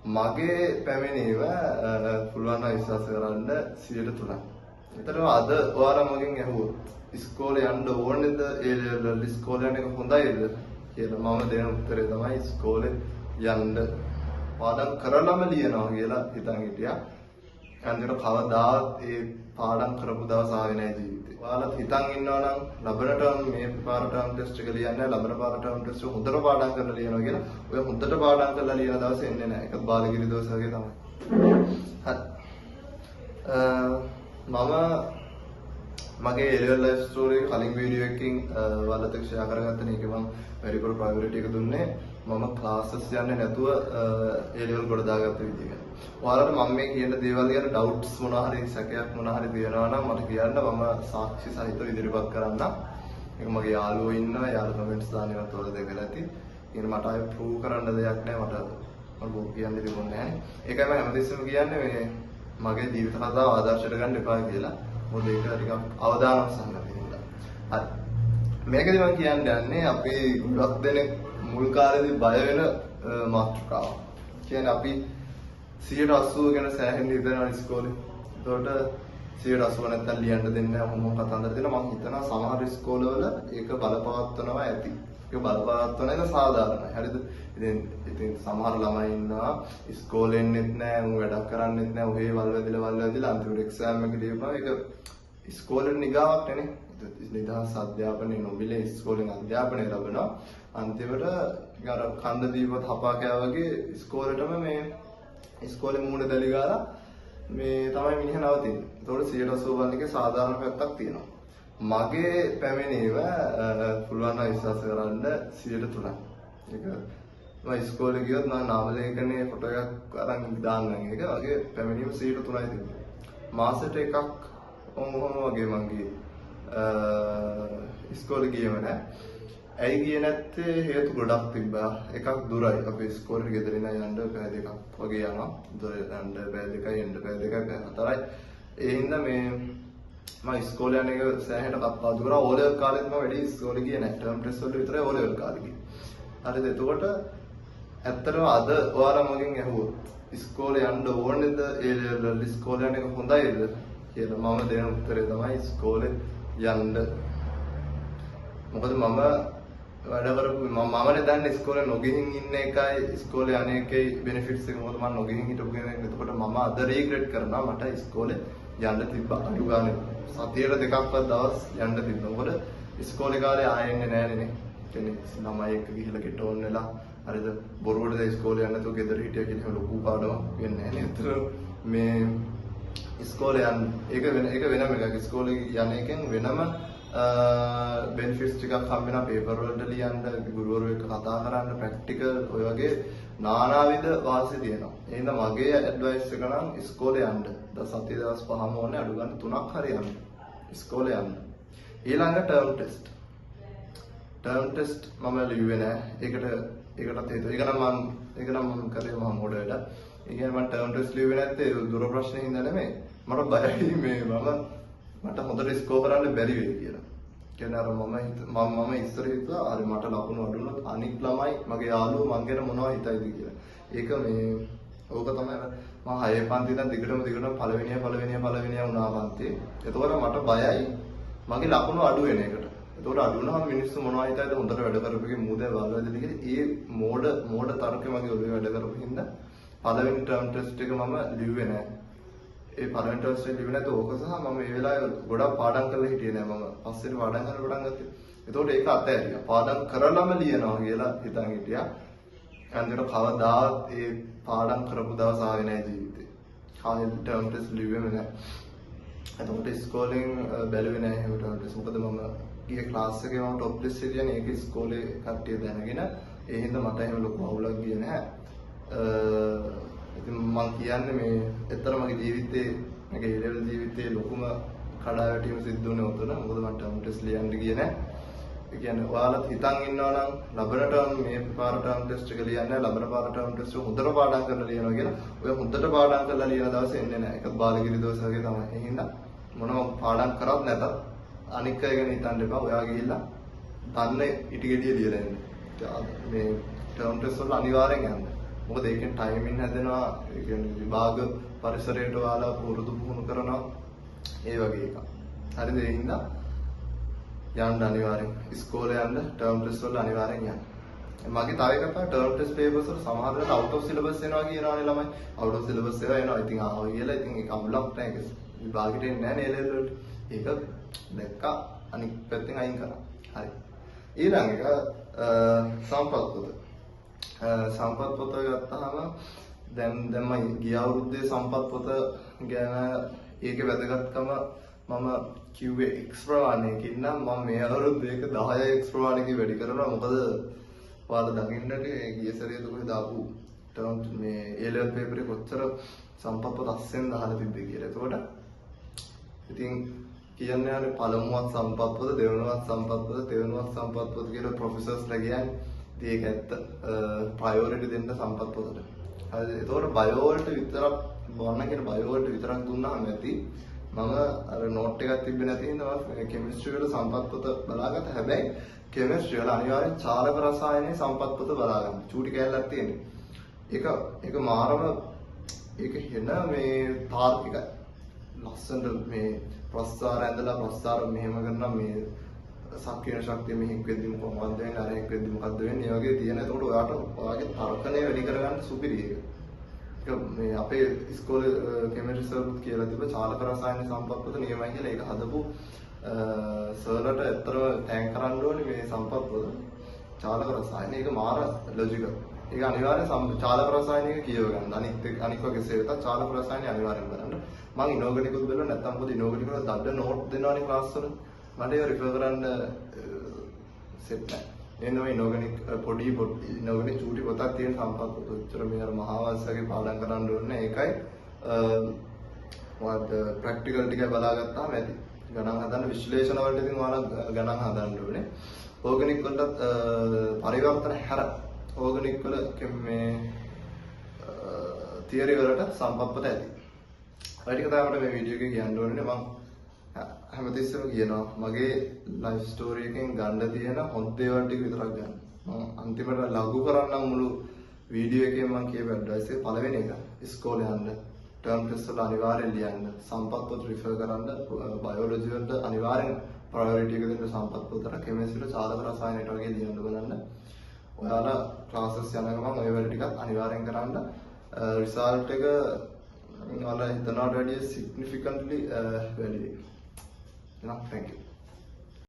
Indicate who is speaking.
Speaker 1: මගේ පැමිණීම පුළුවන් නම් විශ්වාස කරන්න 103ක්. ඒතරම අද ඔයාලා මගෙන් ඇහුවොත් ඉස්කෝලේ යන්න ඕනේද ඒ ලෙවල් ඉස්කෝලේ යන එක හොඳයිද කියලා මම දෙන උත්තරේ තමයි ඉස්කෝලේ යන්න පාඩම් කරලම ලියනවා කියලා හිතන් හිටියා. අන්තිමට කවදාවත් ඒ පාඩම් කරපු දවස් ආවේ නැහැ ජීවිතේ. ඔයාලා හිතන් ඉන්නවා නම් ලබන ටර්ම් මේ පාර ටර්ම් ටෙස්ට් එක ලියන්නේ ලබන පාර ටර්ම් ටෙස්ට් එක හොඳට පාඩම් කරලා ලියනවා කියලා. ඔය හොඳට පාඩම් කරලා ලියන දවසේ එන්නේ නැහැ. ඒක බාලගිරි දවස් වගේ තමයි. හරි. මම මගේ A-level life story කලින් වීඩියෝ එකකින් ඔයාලට ෂෙයා කරගත්ත එක මම වැඩිපුර ප්‍රයොරිටි එක දුන්නේ මම ක්ලාසස් යන්නේ නැතුව A-level කොට දාගත්ත විදිහ. ඔයාලට මම මේ කියන දේවල් ගැන ඩවුට්ස් මොනවා හරි සැකයක් මොනවා හරි තියෙනවා නම් මට කියන්න මම සාක්ෂි සහිතව ඉදිරිපත් කරන්නම්. ඒක මගේ යාළුවෝ ඉන්නවා යාළුවෝ කමෙන්ට්ස් දාන්නවත් වල දෙකලා ඇති. ඉතින් මට ආයෙ ප්‍රූව් කරන්න දෙයක් නැහැ මට බොක් කියන්න දෙන්නේ නැහැ. ඒකයි මම හැමතිස්සෙම කියන්නේ මේ මගේ ජීවිත කතාව ආදර්ශයට ගන්න එපා කියලා. මොකද ඒක ටිකක් අවදානමක් සම්බන්ධ. හරි. මේකදී මම කියන්නේ අපි ගොඩක් දෙනෙක් මුල් කාලේදී බය වෙන මාතෘකාව. කියන්නේ අපි 180 ගැන සෑහෙන ඉඳලා ඉස්කෝලේ. ඒකට 180 නැත්තම් ලියන්න දෙන්නේ නැහැ මොන කතන්දර දෙනවා මම හිතනවා සමහර ඉස්කෝලවල ඒක බලපවත්වනවා ඇති. ඒක බලපවත්වන එක සාධාරණයි. හරිද? ඉතින් සමහර ළමයි ඉන්නවා ඉස්කෝලේ එන්නෙත් නැහැ, උන් වැඩක් කරන්නෙත් නැහැ, ඔහේ වල්වැදිලා අන්තිමට එක්සෑම් එක දීපුවා. ඒක ඉස්කෝලේ නිගාවක් නේ. නිදහස් අධ්‍යාපනයේ නොමිලේ ඉස්කෝලෙන් අධ්‍යාපනය ලැබෙනවා. අන්තිමට අර කන්ද දීපත් හපා කෑ වගේ ඉස්කෝලේටම මේ ඉස්කෝලේ මූණ දැලි ගාලා මේ තමයි මිනිහ නවතින්නේ. ඒතකොට 180 එකේ සාධාරණ පැත්තක් තියෙනවා. මගේ පැමිණීම පුළුවන් නම් විශ්වාස කරන්න 103ක්. ඒක මම ඉස්කෝලේ ගියොත් මම නාම ලේඛනයේ ෆොටෝ එකක් අරන් දාන්නම්. ඒක වගේ පැමිණීම 103යි තිබුණේ. මාසෙට එකක් ඔහොම වගේ මං ගියේ. ඉස්කෝලේ ගියම නෑ. ඇයි ගියේ නැත්තේ හේතු ගොඩක් තිබ්බා. එකක් දුරයි. අපි ඉස්කෝලේ ගෙදර ඉඳන් යන්න පැය දෙකක් වගේ යනවා. දුර යන්න පැය දෙකයි එන්න පැය දෙකයි පැය හතරයි. ඒ හින්දා මේ මම ඉස්කෝලේ යන එක සෑහෙන කප්පාදු කරා. ඕ ලෙවල් කාලෙත් මම වැඩි ඉස්කෝලේ ගියේ නැහැ. ටර්ම් ටෙස්ට් වලට විතරයි ඕ ලෙවල් කාලේ ගියේ. හරිද? එතකොට ඇත්තටම අද ඔයාලා මගෙන් ඇහුවොත් ඉස්කෝලේ යන්න ඕනේද ඒ ලෙවල් ඉස්කෝලේ යන එක හොඳයිද කියලා මම දෙන උත්තරේ තමයි ඉස්කෝලේ යන්න. මොකද මම වැඩ කරපු මමනේ දන්නේ ඉස්කෝලේ නොගිහින් ඉන්න එකයි ඉස්කෝලේ අනේකයි බෙනිෆිට්ස් එක මොකද මම නොගිහින් හිටපු කෙනෙක්. එතකොට මම අද රීග්‍රෙට් කරනවා මට ඉස්කෝලේ යන්න තිබ්බා. අඩු ගානේ සතියට දෙකක්වත් දවස් යන්න තිබ්බා. මොකද ඉස්කෝලේ කාලේ ආයෙන්නේ නැහැනේ. කියන්නේ ළමයි එක්ක ගිහිල්ලා ගෙටෝන් වෙලා හරිද බොරුවට ඉස්කෝලේ යන්න නැතුව ගෙදර හිටියා කියන ලොකු පාඩමක් වෙන්නේ නැහැ නේද? මේ ඉස්කෝලේ යන්න ඒක වෙනම එකක්. ඉස්කෝලේ යන එකෙන් වෙනම බෙනිෆිට්ස් ටිකක් හම් වෙනවා. පේපර් වලට ලියන්න, ගුරුවරු එක්ක කතා කරන්න, ප්‍රැක්ටිකල් ඔය වගේ නානාවිධ වාසි තියෙනවා. එහෙනම් මගේ ඇඩ්වයිස් එක නම් ඉස්කෝලේ යන්න. සතිය දවස් 5ම ඕනේ අඩු ගන්න 3ක් හරි යන්න. ඉස්කෝලේ යන්න. ඊළඟ ටර්ම් ටෙස්ට්. ටර්ම් ටෙස්ට් මම ලිව්වේ නෑ. ඒකටත් හේතුව. ඒක නම් මම කරේ මම මොඩ වැඩ. ඒ කියන්නේ මම ටර්ම් ටෙස්ට් ලිව්වේ නැත්තේ දුර ප්‍රශ්නේ හින්දා නෙමෙයි. මට බයයි මේ මට හොඳට ස්කෝර් කරන්න බැරි වෙයි කියලා. කියන්නේ අර මම ඉස්සර හිතුවා හරි මට ලකුණු අඩු වුණොත් අනික් ළමයි මගේ යාළුවෝ මං ගැන මොනවද හිතයිද කියලා. ඒක මේ ඕක තමයි මම 6 පන්ති ඉඳන් දිගටම පළවෙනිය වුණා පන්තියේ. එතකොට මට බයයි මගේ ලකුණු අඩු වෙන එකට. එතකොට අඩු වුණාම මිනිස්සු මොනවද හිතයිද හොඳට වැඩ කරපුවගේ මූදේ වලවැදලා කියලා ඒ මෝඩ තර්කෙ මගේ ඔළුවේ වැඩ කරපු හින්දා පළවෙනි ටර්ම් ටෙස්ට් එක මම ලිව්වේ නැහැ. ඒ පළවෙනි ටෙස්ට් එක ලිව්වේ නැත්නම් ඕක සහ මම ඒ වෙලාවේ ගොඩක් පාඩම් කරලා හිටියේ නෑ. මම පස්සේ පාඩම් කරන්න පටන් ගත්තා. එතකොට ඒක අතහැරියා. පාඩම් කරලම ලියනවා කියලා හිතන් හිටියා. අන්තිමට කවදාවත් ඒ පාඩම් කරපු දවස් ආවේ නෑ ජීවිතේ. කාලේ ටර්ම් ටෙස්ට් ලිව්වෙම නෑ. එතකොට ඉස්කෝලෙන් බැලුවේ නෑ එහෙම ටර්ම් ටෙස්ට්. මොකද මම ගියේ ක්ලාස් එකේ මම টොප් ලිස්ට් එකේ කියන්නේ ඒක ඉස්කෝලේ කට්ටිය දැනගෙන ඒ හින්දා මට එහෙම ලොකු අවුලක් ගියේ නෑ. ඉතින් මම කියන්නේ මේ ඇත්තට මගේ ජීවිතේ මගේ A level ජීවිතේ ලොකුම කඩාවැටීම සිද්ධ වුණේ උතන. මොකද මම ටර්ම් ටෙස්ට් ලියන්න ගියේ නෑ. ඒ කියන්නේ ඔයාලත් හිතන් ඉන්නවා නම් ලබන ටර්ම් මේ පාර ටර්ම් ටෙස්ට් එක ලියන්නේ ලබන පාර ටර්ම් ටෙස්ට් එක හොඳට පාඩම් කරලා ලියනවා කියලා. ඔය හොඳට පාඩම් කරලා ලියන දවසේ එන්නේ නෑ. ඒක බාලගිරි දවස් වගේ තමයි. ඒ හින්දා මොනම පාඩම් කරත් නැතත් අනික් අය ගැන හිතන්න එපා. ඔයා ගිහිල්ලා දන්න ඉටි ගෙඩිය ලියලා එන්න. මේ ටර්ම් ටෙස්ට් වල අනිවාර්යෙන් යන්න. මොකද ඒකෙන් ටයිමින් හැදෙනවා, ඒ කියන්නේ විභාග පරිසරයට ඔයාලා පුරුදු පුහුණු කරනවා, ඒ වගේ එකක්. හරිද? ඒ හින්දා යන්න අනිවාර්යෙන් ඉස්කෝලේ යන්න ටර්ම් ටෙස්ට් වල අනිවාර්යෙන් යන්න. මගේ තව එකක් තමයි ටර්ම් ටෙස්ට් පේපර්ස් වල සමහර වෙලාවට අවුට් ඔෆ් සිලබස් එනවා කියනවානේ ළමයි. අවුට් ඔෆ් සිලබස් ඒවා එනවා. ඉතින් ආව කියලා ඉතින් ඒක අමුලක් නැහැ. ඒක විභාගෙට එන්නේ නැහැ නේ ලෙවල් වලට. ඒක දැක්කා අනිත් පැත්තෙන් අයින් කරා. හරි. ඊළඟ එක සම්පත් පොත. සම්පත් පොත ගත්තාම දැන් මම ගිය අවුරුද්දේ සම්පත් පොත ගැන ඒකේ වැදගත්කම මම කිව්වේ X ප්‍රමාණයකින් නම් මම මේ අවුරුද්දේ ඒක 10x ප්‍රමාණයකින් වැඩි කරනවා. මොකද ඔයාලා දකින්නට ගිය සැරේද කොහෙද ආපු ටර්ම් මේ A level paper එක කොච්චර සම්පත් පොත අස්සෙන් දාලා තිබ්බේ කියලා. එතකොට ඉතින් කියන්නේ යන්නේ පළමුවත් සම්පත් පොත, දෙවෙනුවත් සම්පත් පොත, තෙවෙනුවත් සම්පත් පොත කියලා ප්‍රොෆෙසර්ස්ලා කියන්නේ. ඉතින් ඒක ඇත්ත ප්‍රයොරිටි දෙන්න සම්පත් පොතට. හරිද? එතකොට බයෝ වලට විතරක් බොන්න කියන බයෝ වලට විතරක් දුන්නාම ඇති. මම අර නෝට් එකක් තිබ්බේ නැති හින්දා මම කෙමිස්ට්‍රි වල සම්පත් පොත බලාගත්තා. හැබැයි කෙමිස්ට්‍රි වල අනිවාර්යෙන් චාලක රසායනයේ සම්පත් පොත බලා ගන්න. චූටි කැලලක් තියෙනවා. ඒක මාරම ඒක හෙන මේ තාර්කිකයි. ලස්සනට මේ ප්‍රස්තාර ඇඳලා ප්‍රස්තාර මෙහෙම කරනවා මේ සක්‍රීය ශක්තිය මෙහෙක් වෙද්දි මොකක්ද වෙන්නේ අරහෙක් වෙද්දි මොකක්ද වෙන්නේ මේ වගේ තියෙන. ඒකට ඔයාගේ තර්කණය වැඩි කරගන්න සුපිරි ඒක. ඒක මේ අපේ ඉස්කෝලේ කෙමිස්ට්‍රි සර්වත් කියලා තිබ්බ චාලක රසායන සම්පත් පොත නියමයි කියලා ඒක හදපු සර්ලට ඇත්තටම තෑන්ක් කරන්න ඕනේ මේ සම්පත් පොත. චාලක රසායන ඒක මාර ලොජිකල්. ඒක අනිවාර්යෙන් චාලක රසායනික කියව ගන්න. අනික් වගේ සේවත චාලක රසායනික අනිවාර්යෙන් බලන්න. මම ඉනෝගනිකුත් බලනවා නැත්නම් මොකද ඉනෝගනික වල දඩ නෝට් දෙනවනේ ක්ලාස් වල. මට ඒක රිෆර් කරන්න සෙට් නැහැ. එනවා ඉනෝගනික් පොඩි ඉනෝගනික් චූටි පොතක් තියෙන සම්පත් පොත. උත්තර මේ අර මහාවංශගේ පාඩම් කරන්න ඕනේ. ඒකයි ඔයාලට ප්‍රැක්ටිකල් ටික බලාගත්තාම ඇති. ගණන් හදන්න විශ්ලේෂණ වලට ඉතින් ඔයාලා ගණන් හදන්න ඕනේ. ඕගනික් වලට පරිවර්තන හැර ඕගනික් වල මේ තියරි වලට සම්පත් පොත ඇති. ඔය ටික තමයි මේ වීඩියෝ එකේ කියන්න ඕනේ. මම හැමතිස්සෙම කියනවා මගේ ලයිෆ් ස්ටෝරි එකෙන් ගන්න තියෙන හොඳ දේවල් ටික විතරක් ගන්න. මම අන්තිමට ලඝු කරන්නම් මුළු වීඩියෝ එකෙන් මම කියපු ඇඩ්වයිස් එක පළවෙනි එක ඉස්කෝලේ යන්න ටර්ම් ටෙස්ට් වල අනිවාර්යෙන් ලියන්න සම්පත් පොත රිෆර් කරන්න බයෝලොජි වලට අනිවාර්යෙන් ප්‍රයොරිටි එක දෙන්න සම්පත් පොතට කෙමිස්ට්‍රි වල චාලක රසායනයට වගේ ලියන්න බලන්න. ඔයාලා ක්ලාසස් යන ගමන් ඔය වැඩ ටිකත් අනිවාර්යෙන් කරන්න. රිසල්ට් එක ඔයාලා හිතනවට වැඩිය සිග්නිෆිකන්ට්ලි වැඩි වෙනවා. Thank you.